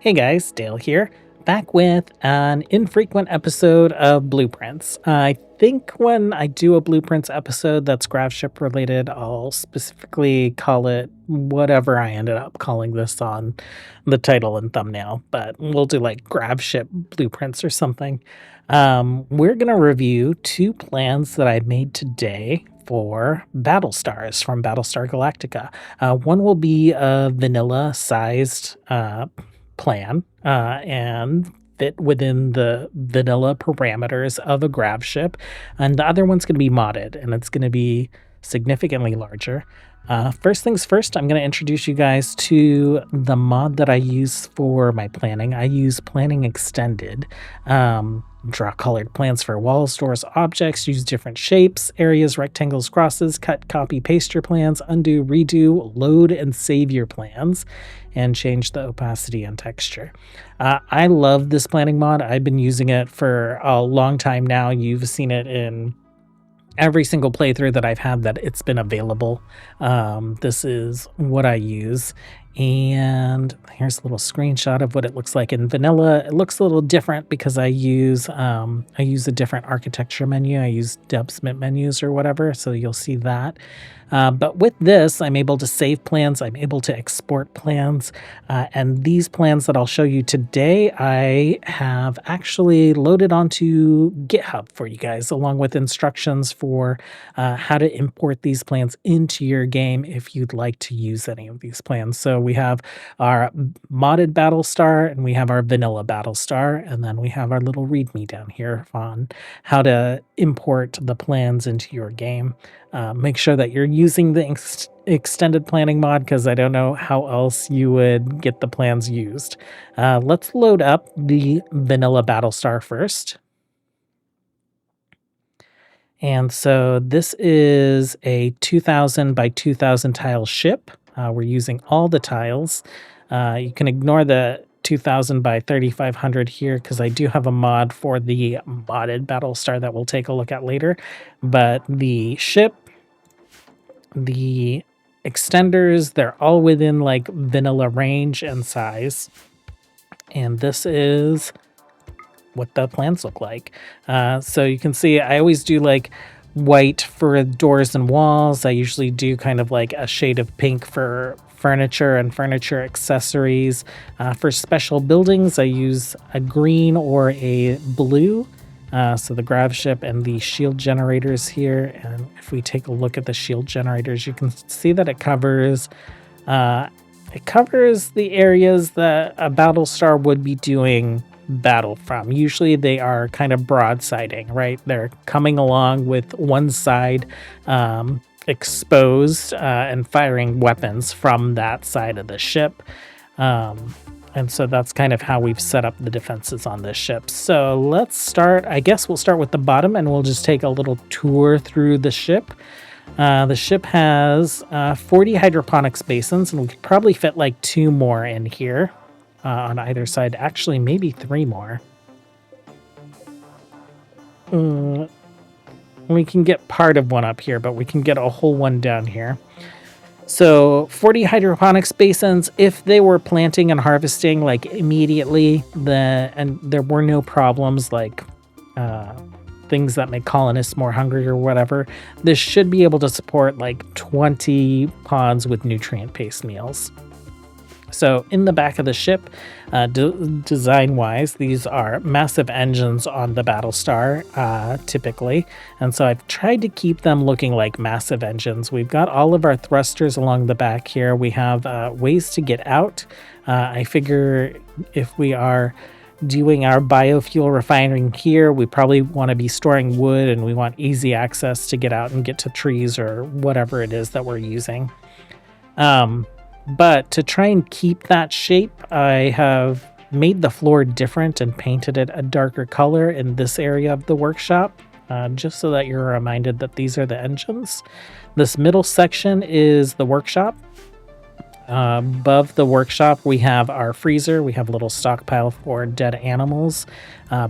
Hey guys, Dale here, back with an infrequent episode of Blueprints. I think when I do a Blueprints episode that's Gravship related, I'll specifically call it whatever I ended up calling this on the title and thumbnail, but we'll do like Gravship Blueprints or something. We're going to review two plans that I made today for Battlestars from Battlestar Galactica. One will be a vanilla sized plan and fit within the vanilla parameters of a Gravship, and the other one's going to be modded, and it's going to be significantly larger. First things first, I'm going to introduce you guys to the mod that I use for my planning. I use Planning Extended. Draw colored plans for walls, doors, objects, use different shapes, areas, rectangles, crosses, cut, copy, paste your plans, undo, redo, load, and save your plans, and change the opacity and texture. I love this planning mod. I've been using it for a long time now. You've seen it in every single playthrough that I've had that it's been available. This is what I use. And here's a little screenshot of what it looks like in vanilla. It looks a little different because I use a different architecture menu. I use dubsmit menus or whatever, so you'll see that. But with this, I'm able to save plans. I'm able to export plans. And these plans that I'll show you today, I have actually loaded onto GitHub for you guys, along with instructions for how to import these plans into your game if you'd like to use any of these plans. So we have our modded Battlestar and we have our vanilla Battlestar, and then we have our little README down here on how to import the plans into your game. Make sure that you're using the extended planning mod, because I don't know how else you would get the plans used. Let's load up the vanilla Battlestar first. And so this is a 2000 by 2000 tile ship. We're using all the tiles. You can ignore the 2000 by 3500 here because I do have a mod for the modded Battlestar that we'll take a look at later. But the ship, the extenders, they're all within like vanilla range and size. And this is what the plans look like. So you can see I always do like white for doors and walls. I usually do kind of like a shade of pink for furniture and furniture accessories. For special buildings, I use a green or a blue. So the Gravship and the shield generators here. And if we take a look at the shield generators, you can see that it covers the areas that a Battlestar would be doing battle from. Usually they are kind of broadsiding, right? They're coming along with one side exposed and firing weapons from that side of the ship. And so that's kind of how we've set up the defenses on this ship. So let's start. I guess we'll start with the bottom and we'll just take a little tour through the ship. The ship has 40 hydroponics basins, and we could probably fit like 2 more in here on either side. Actually, maybe 3 more. We can get part of one up here, but we can get a whole one down here. So 40 hydroponics basins. If they were planting and harvesting like immediately, and there were no problems like things that make colonists more hungry or whatever, this should be able to support like 20 pods with nutrient-based meals. So in the back of the ship, design-wise, these are massive engines on the Battlestar, typically. And so I've tried to keep them looking like massive engines. We've got all of our thrusters along the back here. We have ways to get out. I figure if we are doing our biofuel refining here, we probably want to be storing wood, and we want easy access to get out and get to trees or whatever it is that we're using. But to try and keep that shape, I have made the floor different and painted it a darker color in this area of the workshop, just so that you're reminded that these are the engines. This middle section is the workshop. Above the workshop, we have our freezer. We have a little stockpile for dead animals.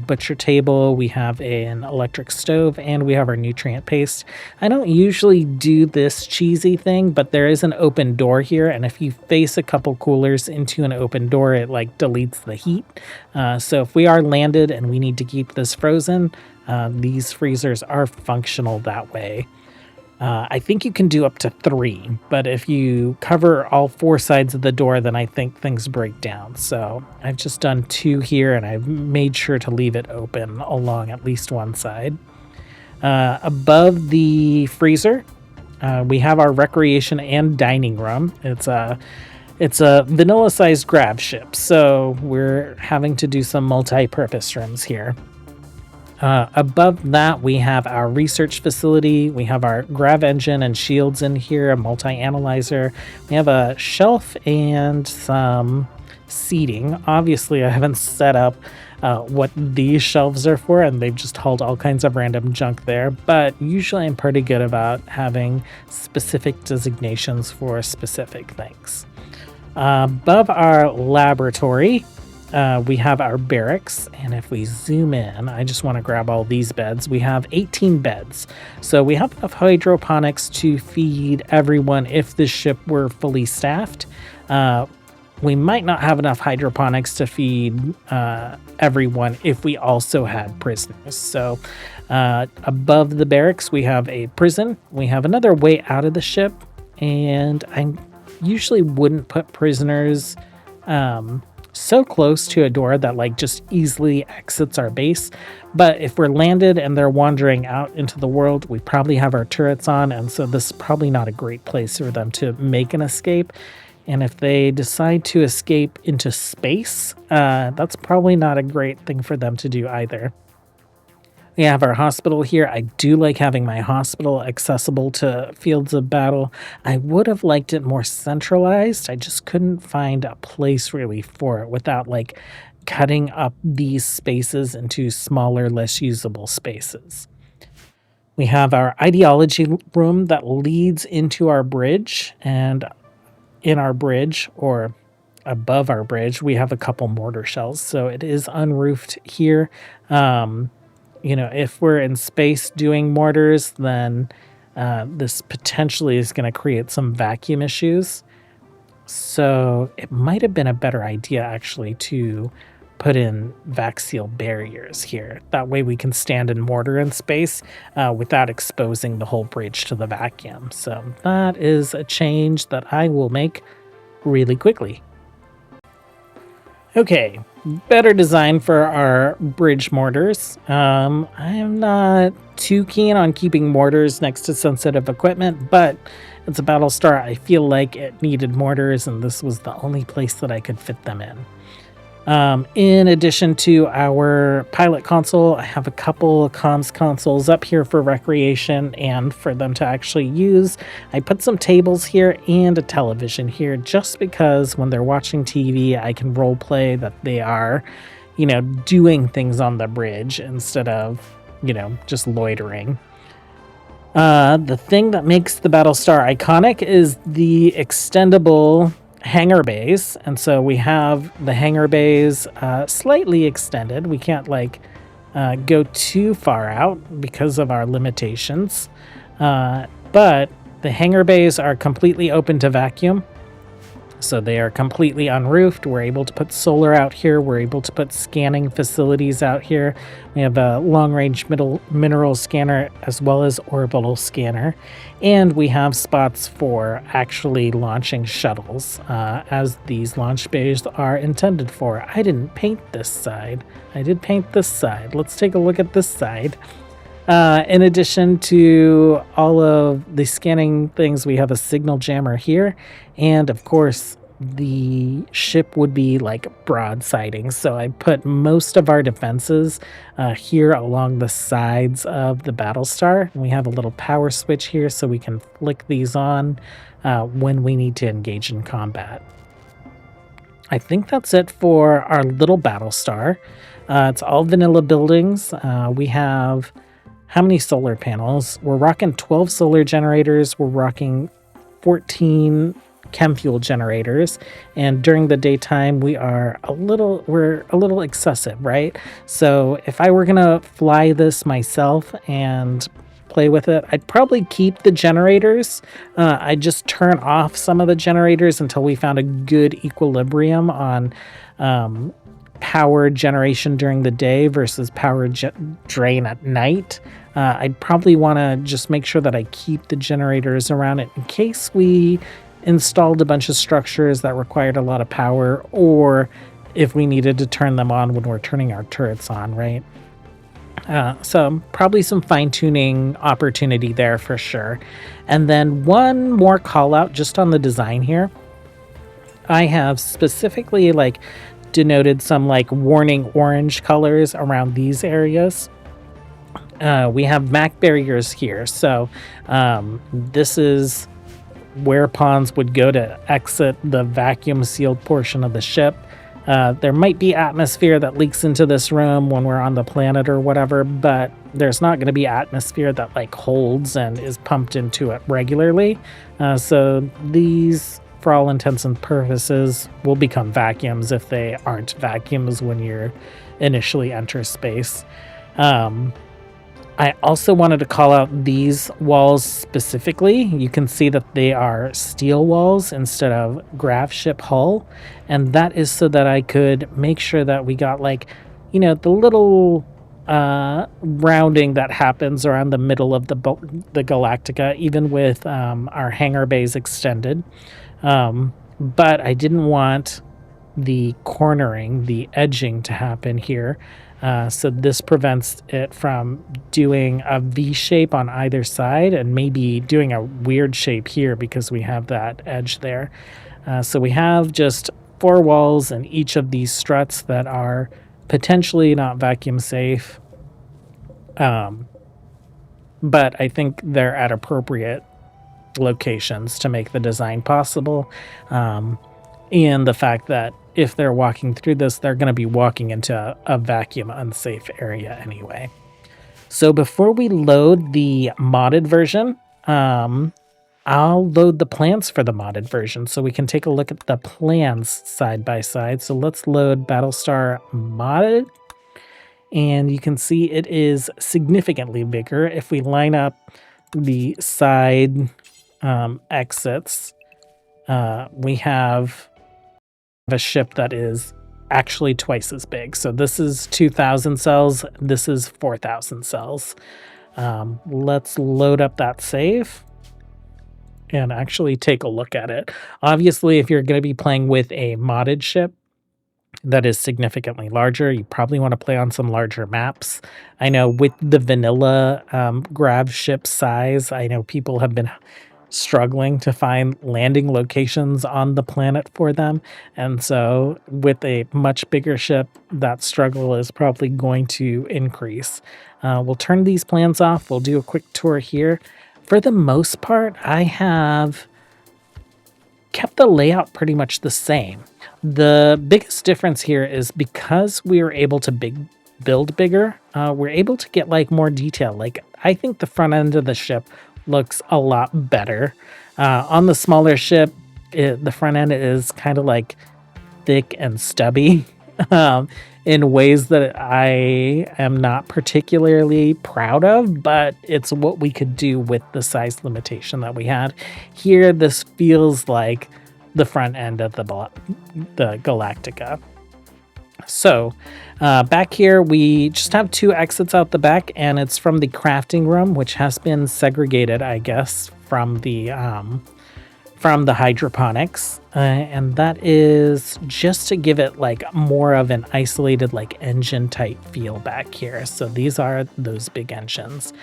Butcher table, we have an electric stove, and we have our nutrient paste. I don't usually do this cheesy thing, but there is an open door here, and if you face a couple coolers into an open door, it like deletes the heat. So if we are landed and we need to keep this frozen, these freezers are functional that way. I think you can do up to 3, but if you cover all 4 sides of the door, then I think things break down. So I've just done 2 here, and I've made sure to leave it open along at least one side. Above the freezer, we have our recreation and dining room. It's a vanilla-sized grab ship, so we're having to do some multi-purpose rooms here. Above that, we have our research facility. We have our grav engine and shields in here, a multi-analyzer. We have a shelf and some seating. Obviously, I haven't set up what these shelves are for, and they've just hauled all kinds of random junk there. But usually I'm pretty good about having specific designations for specific things. Above our laboratory, we have our barracks, and if we zoom in, I just want to grab all these beds. We have 18 beds, so we have enough hydroponics to feed everyone if the ship were fully staffed. We might not have enough hydroponics to feed everyone if we also had prisoners. So above the barracks, we have a prison. We have another way out of the ship, and I usually wouldn't put prisoners so close to a door that like just easily exits our base. But if we're landed and they're wandering out into the world, we probably have our turrets on, and so this is probably not a great place for them to make an escape. And if they decide to escape into space, that's probably not a great thing for them to do either. We have our hospital here. I do like having my hospital accessible to fields of battle. I would have liked it more centralized. I just couldn't find a place really for it without like cutting up these spaces into smaller, less usable spaces. We have our ideology room that leads into our bridge, and in our bridge, or above our bridge, we have a couple mortar shells. So it is unroofed here. If we're in space doing mortars, then this potentially is going to create some vacuum issues. So it might have been a better idea actually to put in vac seal barriers here. That way we can stand in mortar in space without exposing the whole bridge to the vacuum. So that is a change that I will make really quickly. Okay, better design for our bridge mortars. I'm not too keen on keeping mortars next to sensitive equipment, but it's a Battlestar. I feel like it needed mortars, and this was the only place that I could fit them in. In addition to our pilot console, I have a couple comms consoles up here for recreation and for them to actually use. I put some tables here and a television here just because when they're watching TV, I can role play that they are, doing things on the bridge instead of, just loitering. The thing that makes the Battlestar iconic is the extendable hangar bays, and so we have the hangar bays slightly extended. We can't go too far out because of our limitations, but the hangar bays are completely open to vacuum, so they are completely unroofed. We're able to put solar out here. We're able to put scanning facilities out here. We have a long-range mineral scanner as well as orbital scanner, and we have spots for actually launching shuttles, as these launch bays are intended for. I didn't paint this side. I did paint this side. Let's take a look at this side. In addition to all of the scanning things, we have a signal jammer here, and of course the ship would be broadsiding, so I put most of our defenses here along the sides of the Battlestar. We have a little power switch here so we can flick these on when we need to engage in combat. I think that's it for our little Battlestar. It's all vanilla buildings. We have how many solar panels? We're rocking 12 solar generators. We're rocking 14 chem fuel generators, and during the daytime we're a little excessive, right? So if I were gonna fly this myself and play with it, I'd probably keep the generators. I'd just turn off some of the generators until we found a good equilibrium on power generation during the day versus power drain at night. I'd probably want to just make sure that I keep the generators around it in case we installed a bunch of structures that required a lot of power, or if we needed to turn them on when we're turning our turrets on, right? So probably some fine-tuning opportunity there for sure. And then one more call out just on the design here. I have specifically like denoted some like warning orange colors around these areas. We have MAC barriers here, so this is where pawns would go to exit the vacuum sealed portion of the ship. There might be atmosphere that leaks into this room when we're on the planet or whatever, but there's not going to be atmosphere that like holds and is pumped into it regularly. So these, for all intents and purposes, will become vacuums if they aren't vacuums when you initially enter space. I also wanted to call out these walls specifically. You can see that they are steel walls instead of Gravship hull, and that is so that I could make sure that we got like, you know, the little rounding that happens around the middle of the Galactica, even with our hangar bays extended. But I didn't want the cornering, the edging to happen here. So this prevents it from doing a V shape on either side and maybe doing a weird shape here because we have that edge there. So we have just 4 walls in each of these struts that are potentially not vacuum safe. But I think they're at appropriate locations to make the design possible. And the fact that if they're walking through this, they're going to be walking into a vacuum unsafe area anyway. So before we load the modded version, I'll load the plans for the modded version so we can take a look at the plans side by side. So let's load Battlestar modded. And you can see it is significantly bigger. If we line up the side exits, we have a ship that is actually twice as big. So this is 2,000 cells. This is 4,000 cells. Let's load up that save and actually take a look at it. Obviously, if you're going to be playing with a modded ship that is significantly larger, you probably want to play on some larger maps. I know with the vanilla Gravship size, I know people have been struggling to find landing locations on the planet for them, and so with a much bigger ship, that struggle is probably going to increase. We'll turn these plans off. We'll do a quick tour here. For the most part, I have kept the layout pretty much the same. The biggest difference here is because we were able to build bigger, we're able to get like more detail. Like I think the front end of the ship looks a lot better. On the smaller ship, the front end is kind of like thick and stubby in ways that I am not particularly proud of, but it's what we could do with the size limitation that we had. Here, this feels like the front end of the Galactica. So back here, we just have 2 exits out the back, and it's from the crafting room, which has been segregated, I guess, from the hydroponics. And that is just to give it like more of an isolated like engine type feel back here. So these are those big engines.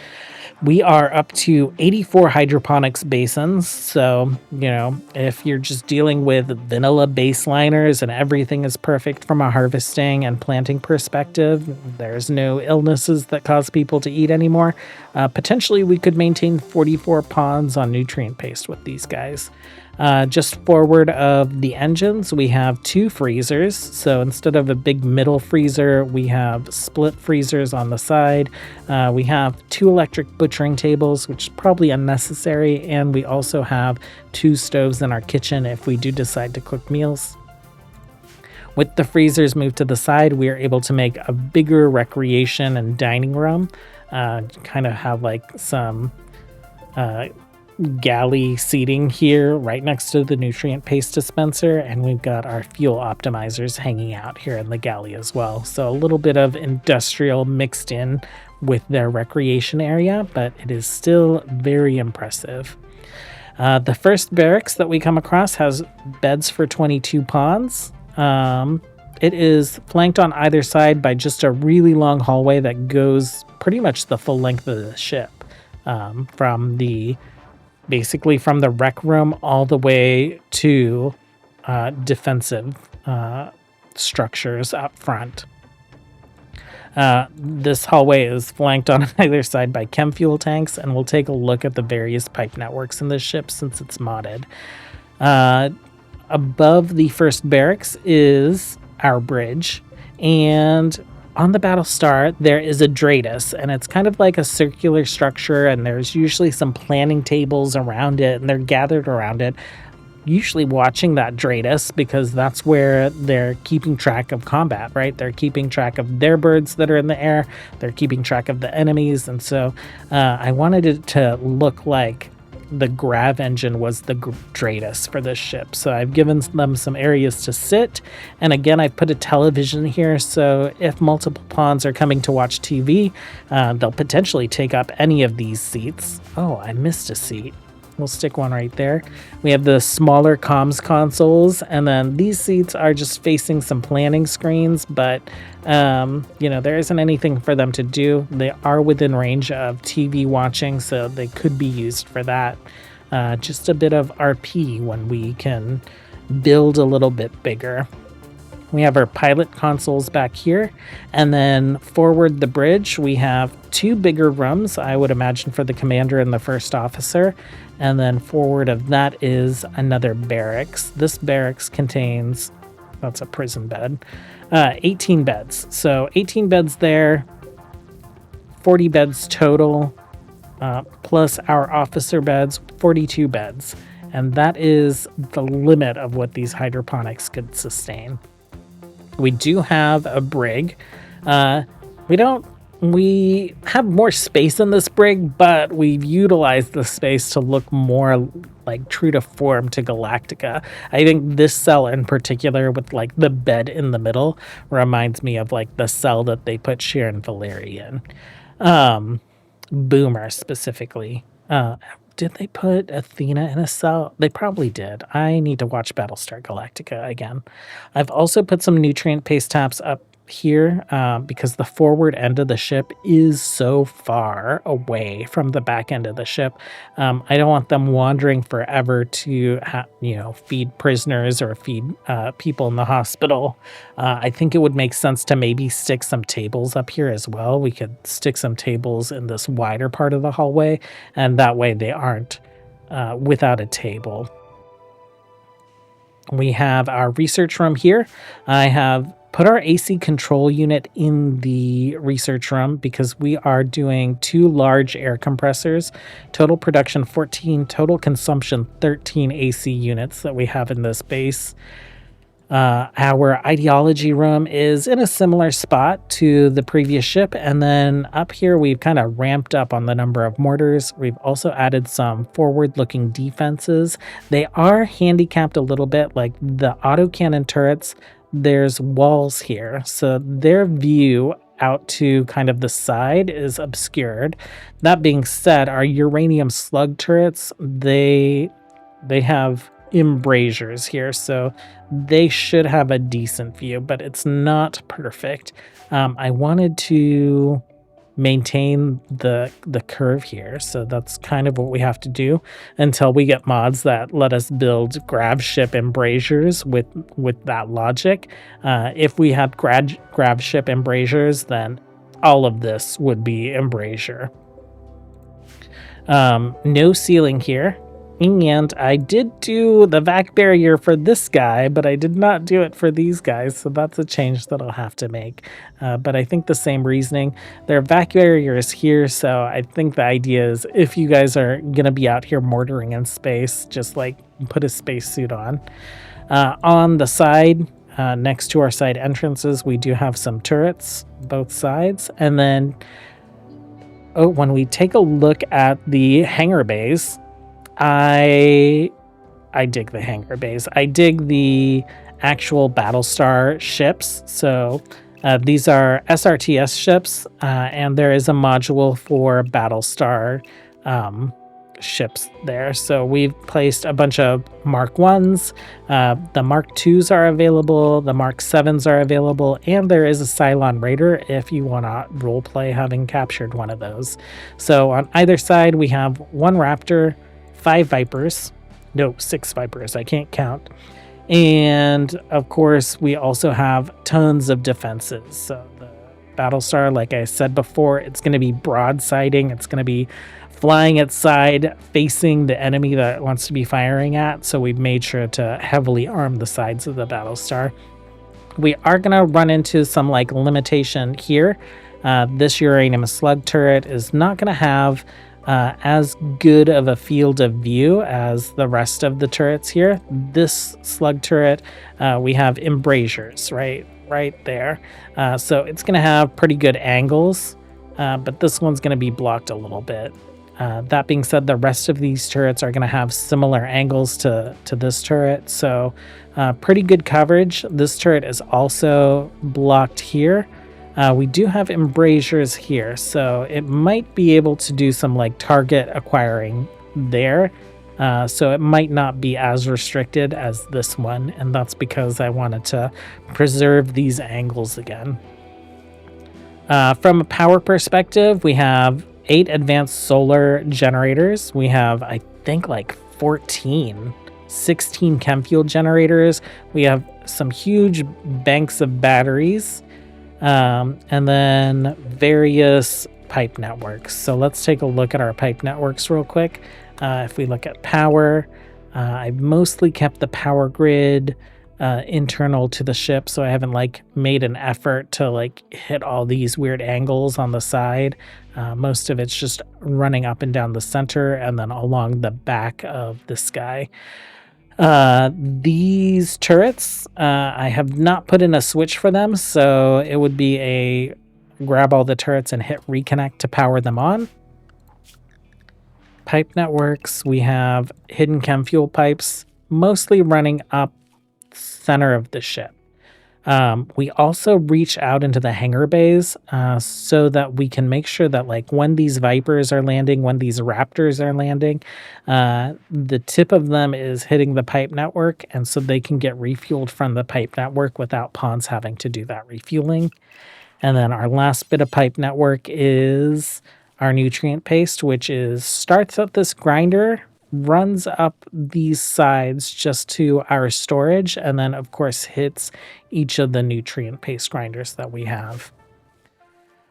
We are up to 84 hydroponics basins. So, you know, if you're just dealing with vanilla baseliners and everything is perfect from a harvesting and planting perspective, there's no illnesses that cause people to eat anymore. Potentially, we could maintain 44 ponds on nutrient paste with these guys. Just forward of the engines, we have 2 freezers. So instead of a big middle freezer, we have split freezers on the side. We have 2 electric butchering tables, which is probably unnecessary. And we also have 2 stoves in our kitchen if we do decide to cook meals. With the freezers moved to the side, we are able to make a bigger recreation and dining room. Kind of have like some galley seating here right next to the nutrient paste dispenser, and we've got our fuel optimizers hanging out here in the galley as well. So a little bit of industrial mixed in with their recreation area, but it is still very impressive. The first barracks that we come across has beds for 22 pawns. It is flanked on either side by just a really long hallway that goes pretty much the full length of the ship, basically from the rec room all the way to defensive structures up front. This hallway is flanked on either side by chem fuel tanks, and we'll take a look at the various pipe networks in this ship since it's modded. Above the first barracks is our bridge, and on the Battlestar there is a Dratus, and it's kind of like a circular structure, and there's usually some planning tables around it, and they're gathered around it, usually watching that Dratus, because that's where they're keeping track of combat, right? They're keeping track of their birds that are in the air, they're keeping track of the enemies, and so I wanted it to look like the grav engine was the Dratus for this ship. So I've given them some areas to sit, and again I've put a television here, so if multiple pawns are coming to watch TV, they'll potentially take up any of these seats. Oh, I missed a seat. We'll stick one right there. We have the smaller comms consoles, and then these seats are just facing some planning screens, but there isn't anything for them to do. They are within range of TV watching, so they could be used for that. Just a bit of RP when we can build a little bit bigger. We have our pilot consoles back here, and then forward the bridge, we have 2 bigger rooms, I would imagine for the commander and the first officer, and then forward of that is another barracks. This barracks contains, that's a prison bed, 18 beds. So 18 beds there, 40 beds total, plus our officer beds, 42 beds. And that is the limit of what these hydroponics could sustain. We do have a brig. We have more space in this brig, but we've utilized the space to look more like true to form to Galactica. I think this cell in particular, with like the bed in the middle, reminds me of like the cell that they put Sharon Valeri in. Boomer specifically. Did they put Athena in a cell? They probably did. I need to watch Battlestar Galactica again. I've also put some nutrient paste taps up here because the forward end of the ship is so far away from the back end of the ship. I don't want them wandering forever to feed prisoners or feed people in the hospital. I think it would make sense to maybe stick some tables up here as well. We could stick some tables in this wider part of the hallway, and that way they aren't without a table. We have our research room here. I have put our AC control unit in the research room because we are doing 2 large air compressors. Total production 14, total consumption 13 AC units that we have in this base. Our ideology room is in a similar spot to the previous ship, and then up here we've kind of ramped up on the number of mortars. We've also added some forward-looking defenses. They are handicapped a little bit, like the autocannon turrets. There's walls here, so their view out to kind of the side is obscured. That being said, our uranium slug turrets, they have embrasures here, so they should have a decent view, but it's not perfect. I wanted to maintain the curve here, so that's kind of what we have to do until we get mods that let us build gravship embrasures with that logic. If we had gravship embrasures, then all of this would be embrasure. No ceiling here. And I did do the vac barrier for this guy, but I did not do it for these guys, so that's a change that I'll have to make. But I think the same reasoning. There are vac barriers here, so I think the idea is if you guys are going to be out here mortaring in space, just like put a spacesuit on. On the side, next to our side entrances, we do have some turrets, both sides. And then when we take a look at the hangar bays, I dig the hangar bays. I dig the actual Battlestar ships. So these are SRTS ships, and there is a module for Battlestar ships there. So we've placed a bunch of Mark 1s. The Mark 2s are available. The Mark 7s are available. And there is a Cylon Raider if you want to roleplay having captured one of those. So on either side, we have one Raptor, 5 Vipers. No, 6 Vipers. I can't count. And of course, we also have tons of defenses. So the Battlestar, like I said before, it's going to be broadsiding. It's going to be flying its side, facing the enemy that it wants to be firing at. So we've made sure to heavily arm the sides of the Battlestar. We are going to run into some like limitation here. This uranium slug turret is not going to have as good of a field of view as the rest of the turrets here. This slug turret, we have embrasures right there. So it's going to have pretty good angles, but this one's going to be blocked a little bit. That being said, the rest of these turrets are going to have similar angles to this turret, so pretty good coverage. This turret is also blocked here. We do have embrasures here, so it might be able to do some like target acquiring there. So it might not be as restricted as this one, and that's because I wanted to preserve these angles again. From a power perspective, we have 8 advanced solar generators. We have, I think, like 16 chem fuel generators. We have some huge banks of batteries, and then various pipe networks. So let's take a look at our pipe networks real quick. If we look at power, I've mostly kept the power grid internal to the ship, so I haven't like made an effort to like hit all these weird angles on the side. Most of it's just running up and down the center and then along the back of the sky. These turrets, I have not put in a switch for them, so it would be a grab all the turrets and hit reconnect to power them on. Pipe networks, we have hidden chem fuel pipes, mostly running up center of the ship. We also reach out into the hangar bays so that we can make sure that like when these Vipers are landing, when these Raptors are landing, the tip of them is hitting the pipe network, and so they can get refueled from the pipe network without pawns having to do that refueling. And then our last bit of pipe network is our nutrient paste, which starts at this grinder, runs up these sides just to our storage, and then of course hits each of the nutrient paste grinders that we have.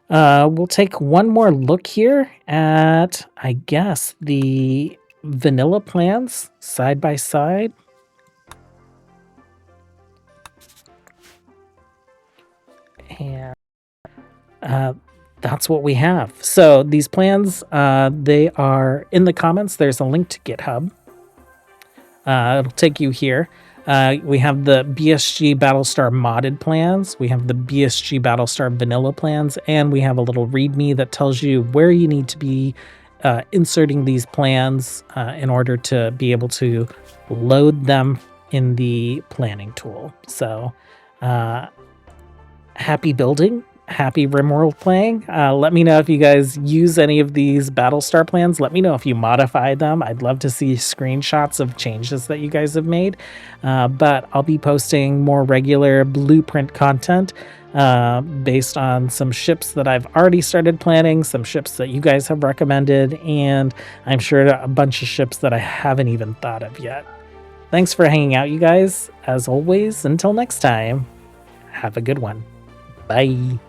We'll take one more look here at, I guess, the vanilla plans side by side. And that's what we have. So these plans, they are in the comments. There's a link to GitHub. It'll take you here. We have the BSG Battlestar modded plans. We have the BSG Battlestar vanilla plans, and we have a little README that tells you where you need to be inserting these plans in order to be able to load them in the planning tool. So happy building. Happy RimWorld playing. Let me know if you guys use any of these Battlestar plans. Let me know if you modified them. I'd love to see screenshots of changes that you guys have made. But I'll be posting more regular blueprint content based on some ships that I've already started planning, some ships that you guys have recommended, and I'm sure a bunch of ships that I haven't even thought of yet. Thanks for hanging out, you guys. As always, until next time, have a good one. Bye.